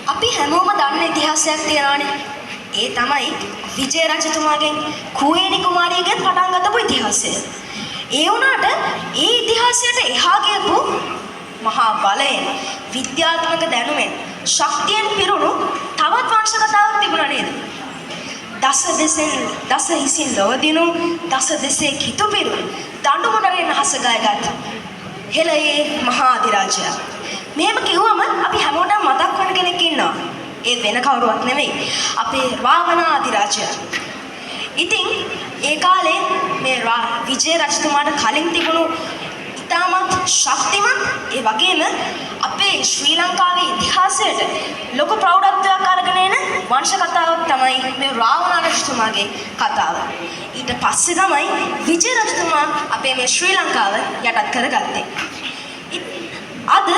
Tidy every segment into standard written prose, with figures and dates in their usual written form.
අපි හැමෝම දන්න ඉතිහාසයක් තියෙනවානේ. ඒ තමයි විජය රජතුමාගෙන් කුවේණි කුමාරියගෙන් පටන් ගත්තපු ඉතිහාසය. ඒ වුණාට ඒ ඉතිහාසයට එහා ගියපු මහා බලයෙන්, විද්‍යාත්මක දැනුමෙන්, ශක්තියෙන් පිරුණු තවත් වංශ කතාවක් තිබුණා නේද? දස හිසින් ලොවදිනු, දස දෙසේ කිතුපිරු, දඬු මොනරේ නහස ගයගත් හෙළයේ මහා අධිරාජයා. මෙහෙම කිව්වම අපි හැමෝටම මතක් වෙන කෙනෙක් ඉන්නවා. ඒ වෙන කවුරුවත් නෙමෙයි. අපේ රාවණ අධිරාජයා. ඉතින් ඒ කාලේ මේ විජය රජතුමාට කලින් තිබුණු ඉතාමත් ශක්තිමත් ඒ වගේම අපේ ශ්‍රී ලංකාවේ ඉතිහාසයට ලොකු ප්‍රෞಢත්වයක් අරගෙන එන වංශ කතාවක් තමයි මේ රාවණ රජතුමාගේ කතාව. ඊට පස්සේ තමයි විජය රජතුමා අපේ මේ ශ්‍රී ලංකාව යටත් කරගත්තේ. අද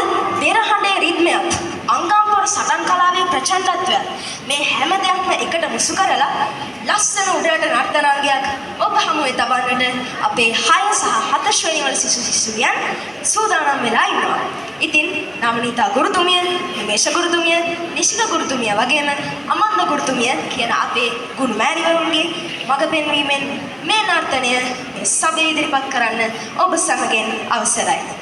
පෙරහඬේ රිද්මයත් අංගම්පොර සටන් කලාවේ ප්‍රචණ්ඩත්වයත් මේ හැම දෙයක්ම එකට මුසු කරලා ලස්සන උඩරට නර්තනාංගයක් ඔබ හමුවේ තබන්නට අපේ 6 සහ 7 ශ්‍රේණි වල සිසුවියන් සූදානම් වෙලා ඉන්නවා. ඉතින් නවනීතා ගුරුතුමිය, හිමේෂ ගුරුතුමිය, නිශිත ගුරුතුමිය වගේම අමන්ද ගුරුතුමිය කියන අපේ ගුරු මෑණිවරුන්ගේ මඟ පෙන්වීමෙන් මේ නර්තනය සභාවේ ඉදිරිපත් කරන්න ඔබ සමගින් අවසරයි.